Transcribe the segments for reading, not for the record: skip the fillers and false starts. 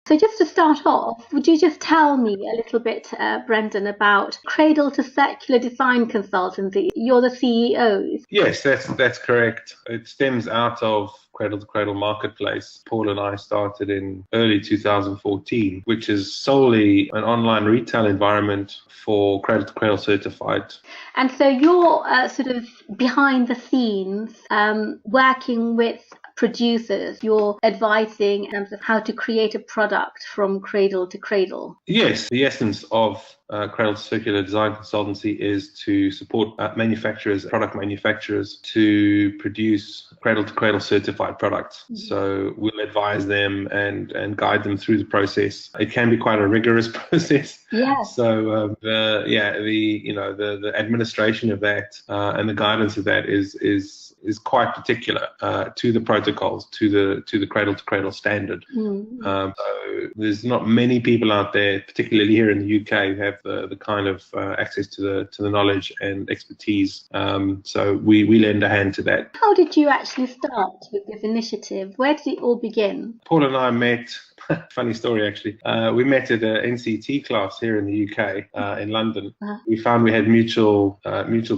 So just to start off, would you just tell me a little bit, Brendon, about Cradle to Circular Design Consultancy? You're the CEO. Yes, that's correct. It stems out of Cradle to Cradle Marketplace. Paul and I started in early 2014, which is solely an online retail environment for Cradle to Cradle certified. And so you're sort of behind the scenes, working with producers. You're advising in terms of how to create a product from cradle to cradle. Yes, the essence of Cradle to Circular Design Consultancy is to support manufacturers, product manufacturers, to produce Cradle to Cradle certified products. Mm-hmm. So we'll advise them and guide them through the process. It can be quite a rigorous process. Yeah. So the administration of that and the guidance of that is quite particular to the protocols, to the Cradle to Cradle standard. Mm-hmm. So there's not many people out there, particularly here in the UK, who have the kind of access to the knowledge and expertise. So we lend a hand to that. How did you actually start with this initiative? Where did it all begin? Paul and I met. Funny story, actually. We met at an NCT class here in the UK, in London. Uh-huh. We found we had mutual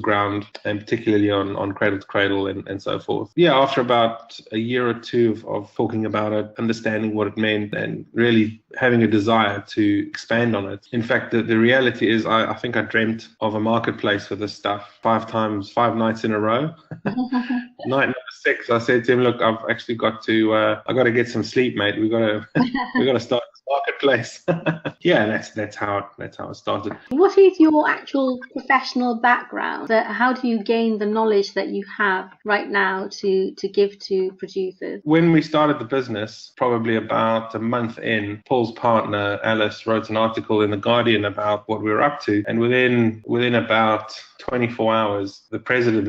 ground, and particularly on Cradle to Cradle and so forth. Yeah, after about a year or two of talking about it, understanding what it meant, and really having a desire to expand on it. In fact, the reality is I think I dreamt of a marketplace for this stuff 5 nights in a row. Night number 6, I said to him, look, I've actually got to get some sleep, mate. We've got to start this marketplace. Yeah, that's how it started. What is your actual professional background? How do you gain the knowledge that you have right now to give to producers? When we started the business, probably about a month in, Paul's partner Alice wrote an article in The Guardian about what we were up to, and within about 24 hours, the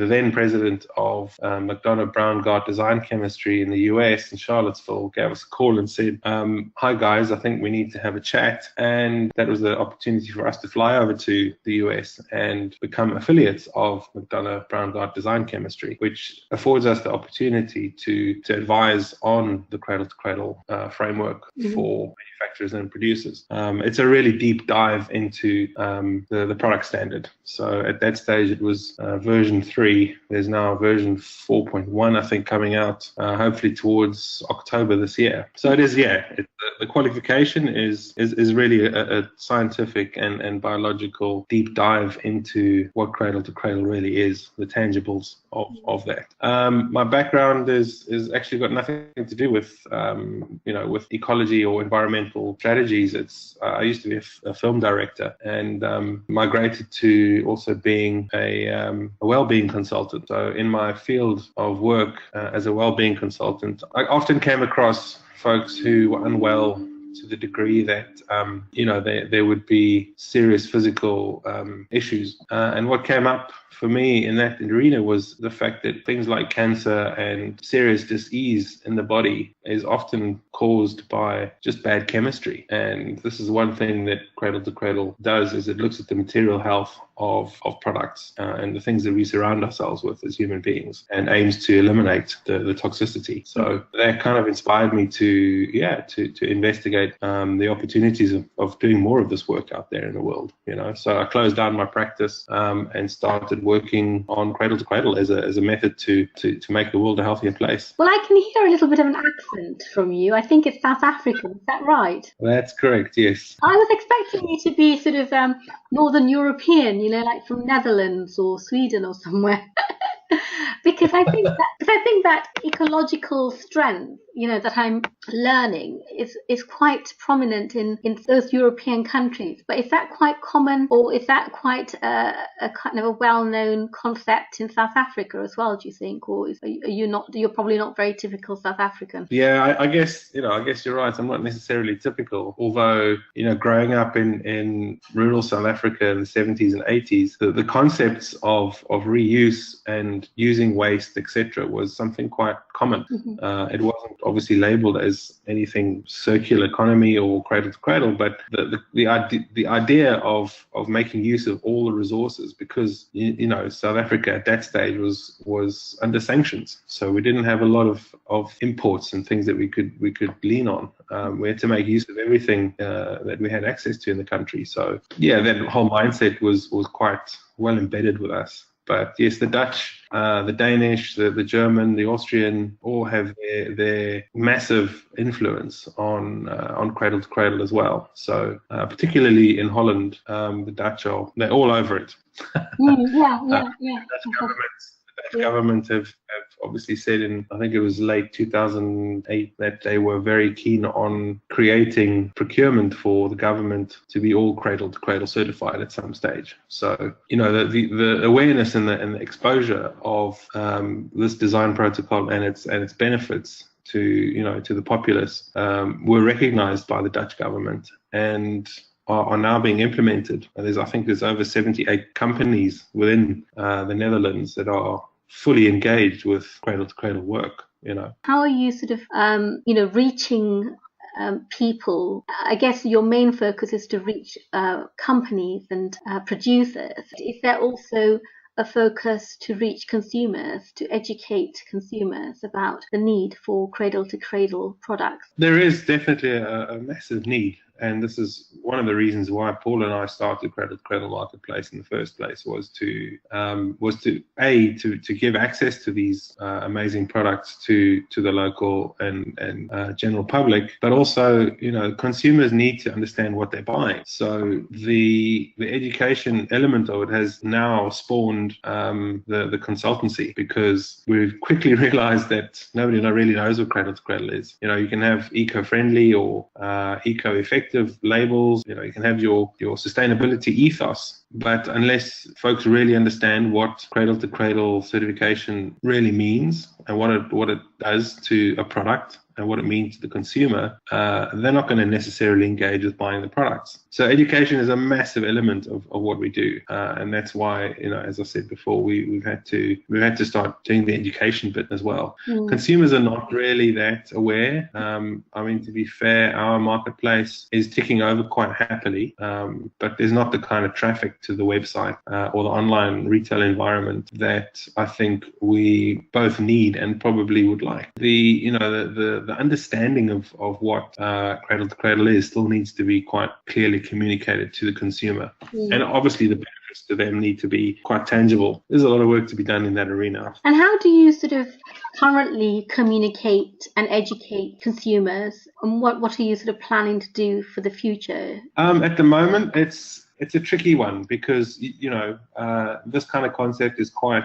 then president of McDonough Brown Gart Design Chemistry in the US in Charlottesville gave us a call and said, hi guys, I think we need to have a chat. And that was the opportunity for us to fly over to the US and become affiliates of McDonough Brown Gart Design Chemistry, which affords us the opportunity to advise on the Cradle to Cradle framework for manufacturers and producers. It's a really deep dive into the product standard. So at that stage, it was version 3. There's now version 4.1, I think, coming out hopefully towards October this year. So it is, the qualification is really a scientific and biological deep dive into what Cradle to Cradle really is, the tangibles of that. My background is actually got nothing to do with with ecology or environmental strategies. I used to be a film director and migrated to also being a well-being consultant. So in my field of work as a well-being consultant, I often came across folks who were unwell to the degree that there would be serious physical issues. And what came up for me in that arena was the fact that things like cancer and serious dis-ease in the body is often caused by just bad chemistry. And this is one thing that Cradle to Cradle does, is it looks at the material health of products and the things that we surround ourselves with as human beings, and aims to eliminate the toxicity. So that kind of inspired me to investigate the opportunities of doing more of this work out there in the world. So I closed down my practice and started working on Cradle to Cradle as a method to make the world a healthier place. Well, I can hear a little bit of an accent from you. I think it's South African. Is that right? That's correct, yes. I was expecting you to be sort of Northern European, like from Netherlands or Sweden or somewhere. Because I think that ecological strength, that I'm learning is quite prominent in those European countries. But is that quite common, or is that quite a kind of a well-known concept in South Africa as well, do you think? Or you're probably not very typical South African? Yeah, I guess you're right. I'm not necessarily typical, although, growing up in rural South Africa in the 70s and 80s, the concepts of reuse and using waste, etc., was something quite common. Mm-hmm. It wasn't obviously labeled as anything circular economy or cradle to cradle, but the idea of making use of all the resources, because South Africa at that stage was under sanctions, so we didn't have a lot of imports and things that we could lean on. We had to make use of everything that we had access to in the country. So yeah, that whole mindset was quite well embedded with us. But yes, the Dutch, the Danish, the German, the Austrian all have their massive influence on cradle to cradle as well. So particularly in Holland, the Dutch they're all over it. The Dutch government have obviously said in, I think it was late 2008, that they were very keen on creating procurement for the government to be all cradle to cradle certified at some stage. So, the awareness and the exposure of this design protocol and its benefits to the populace were recognized by the Dutch government and are now being implemented. I think there's over 78 companies within the Netherlands that are fully engaged with cradle to cradle work. How are you sort of reaching people? I guess your main focus is to reach companies and producers. Is there also a focus to reach consumers, to educate consumers about the need for cradle to cradle products? There is definitely a massive need. And this is one of the reasons why Paul and I started Cradle to Cradle Marketplace in the first place, was to give access to these amazing products to the local and general public, but also consumers need to understand what they're buying. So the education element of it has now spawned the consultancy, because we've quickly realized that nobody really knows what Cradle to Cradle is. You can have eco-friendly or eco-effective labels, you can have your sustainability ethos, but unless folks really understand what cradle to cradle certification really means and what it does to a product and what it means to the consumer, they're not going to necessarily engage with buying the products. So education is a massive element of what we do, and that's why, as I said before, we've had to start doing the education bit as well. Consumers are not really that aware. To be fair, our marketplace is ticking over quite happily, but there's not the kind of traffic to the website or the online retail environment that I think we both need and probably would like. The understanding of what cradle to cradle is still needs to be quite clearly communicated to the consumer. And obviously the benefits to them need to be quite tangible. There's a lot of work to be done in that arena. And how do you sort of currently communicate and educate consumers? And what are you sort of planning to do for the future? At the moment, it's a tricky one, because this kind of concept is quite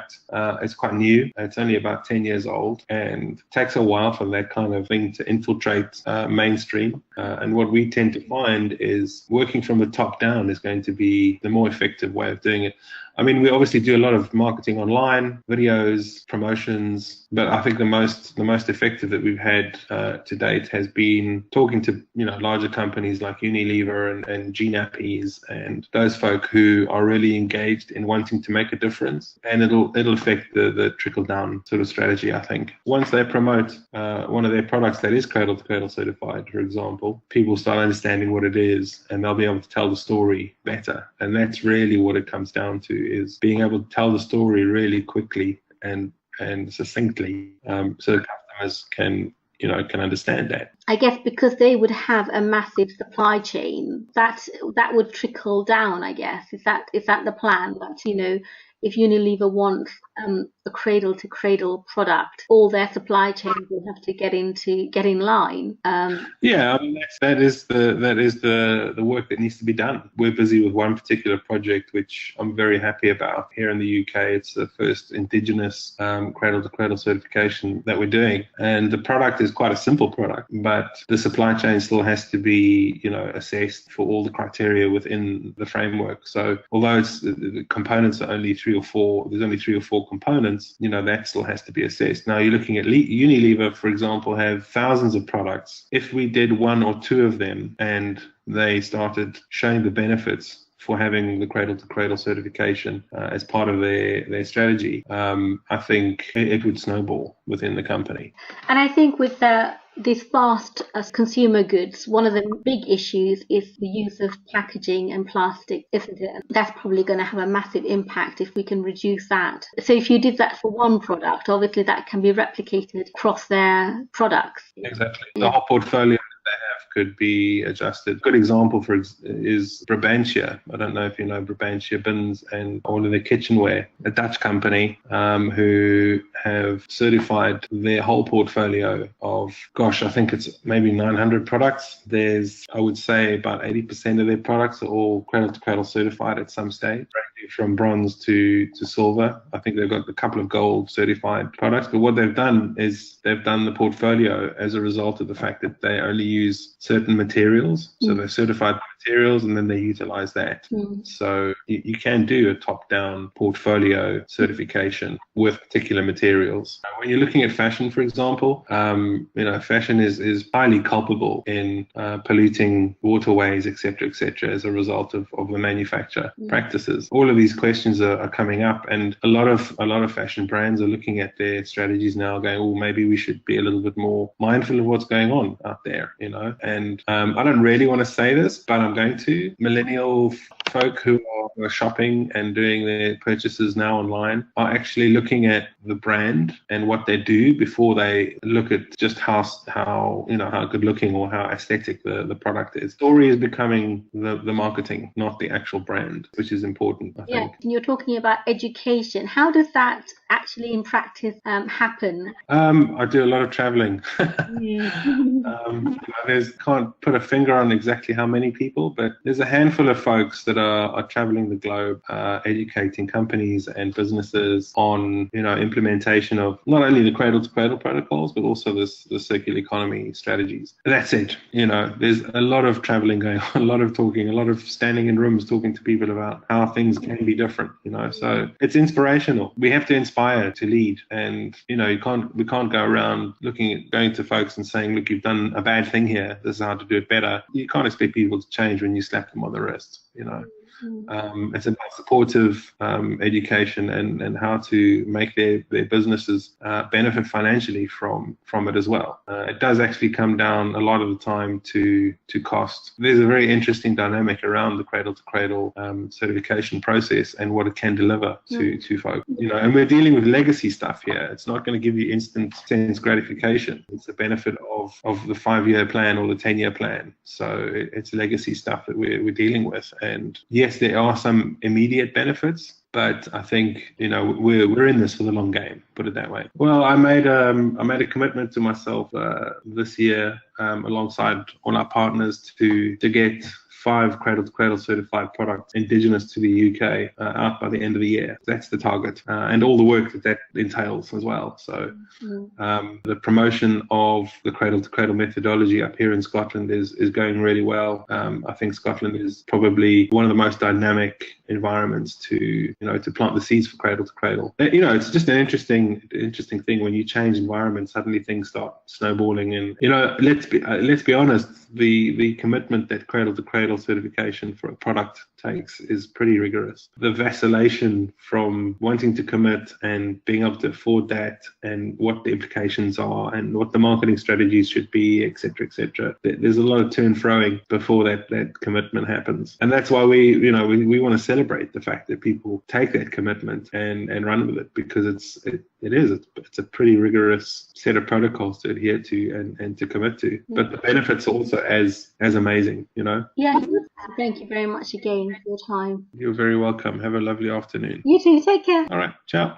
new. It's only about 10 years old, and it takes a while for that kind of thing to infiltrate mainstream. And what we tend to find is working from the top down is going to be the more effective way of doing it. We obviously do a lot of marketing online, videos, promotions, but I think the most effective that we've had to date has been talking to larger companies like Unilever and GNAPpies and those folk who are really engaged in wanting to make a difference, and it'll affect the trickle down sort of strategy. I think once they promote one of their products that is cradle to cradle certified, for example, people start understanding what it is, and they'll be able to tell the story better. And that's really what it comes down to, is being able to tell the story really quickly and succinctly, so the customers can understand that. I guess because they would have a massive supply chain, that would trickle down, I guess. Is that the plan? That if Unilever wants a cradle to cradle product, all their supply chains will have to get in line. That is the work that needs to be done. We're busy with one particular project, which I'm very happy about. Here in the UK, it's the first indigenous cradle to cradle certification that we're doing, and the product is quite a simple product, but the supply chain still has to be assessed for all the criteria within the framework. So although the components are only three or four components, that still has to be assessed. Now you're looking at Unilever, for example, have thousands of products. If we did one or two of them and they started showing the benefits for having the cradle to cradle certification as part of their strategy, I think it would snowball within the company. And I think with the these fast consumer goods, one of the big issues is the use of packaging and plastic, isn't it? That's probably going to have a massive impact if we can reduce that. So if you did that for one product, obviously that can be replicated across their products. Exactly. Yeah. The whole portfolio that they have could be adjusted. Good example is Brabantia. I don't know if you know Brabantia bins and all of their kitchenware, a Dutch company who have certified their whole portfolio of, gosh, I think it's maybe 900 products. There's, I would say, about 80% of their products are all Cradle to Cradle certified at some stage, ranging from bronze to silver. I think they've got a couple of gold certified products, but what they've done is they've done the portfolio as a result of the fact that they only use certain materials. So they certified the materials and then they utilize that. So you can do a top-down portfolio certification with particular materials. When you're looking at fashion, for example, fashion is highly culpable in polluting waterways, etc., as a result of the manufacture practices. All of these questions are coming up, and a lot of fashion brands are looking at their strategies now, going, "Oh, maybe we should be a little bit more mindful of what's going on out there," And I don't really want to say this, but I'm going to. Millennial folk who are shopping and doing their purchases now online are actually looking at the brand and what they do before they look at just how good looking or how aesthetic the product is. Story is becoming the marketing, not the actual brand, which is important, I think. And you're talking about education. How does that actually in practice happen? I do a lot of traveling. Can't put a finger on exactly how many people, but there's a handful of folks that are traveling the globe, educating companies and businesses on implementation of not only the cradle to cradle protocols, but also the circular economy strategies. That's it. There's a lot of traveling going on, a lot of talking, a lot of standing in rooms talking to people about how things can be different. So it's inspirational. We have to inspire to lead, and we can't go around going to folks and saying, "Look, you've done a bad thing here. This is how to do it better." You can't expect people to change when you slap them on the wrist. It's about supportive education and how to make their businesses benefit financially from it as well. It does actually come down a lot of the time to cost. There's a very interesting dynamic around the cradle to cradle certification process and what it can deliver to folks. And we're dealing with legacy stuff here. It's not going to give you instant sense gratification. It's the benefit of the 5-year plan or the 10-year plan. So it's legacy stuff that we're dealing with. And yes, there are some immediate benefits, but I think we're in this for the long game. Put it that way. Well, I made a commitment to myself this year, alongside all our partners, to get 5 Cradle to Cradle certified products indigenous to the UK out by the end of the year. That's the target, and all the work that entails as well. So the promotion of the Cradle to Cradle methodology up here in Scotland is going really well. I think Scotland is probably one of the most dynamic environments to plant the seeds for Cradle to Cradle. It's just an interesting thing when you change environment. Suddenly things start snowballing, and let's be honest. The commitment that Cradle to Cradle certification for a product takes is pretty rigorous. The vacillation from wanting to commit and being able to afford that, and what the implications are, and what the marketing strategies should be, etc. There's a lot of to and froing before that commitment happens, and that's why we want to celebrate the fact that people take that commitment and run with it, because it's a pretty rigorous set of protocols to adhere to and to commit to. But the benefits are also as amazing. Yeah. Thank you very much again for your time. You're very welcome. Have a lovely afternoon. You too. Take care. All right. Ciao.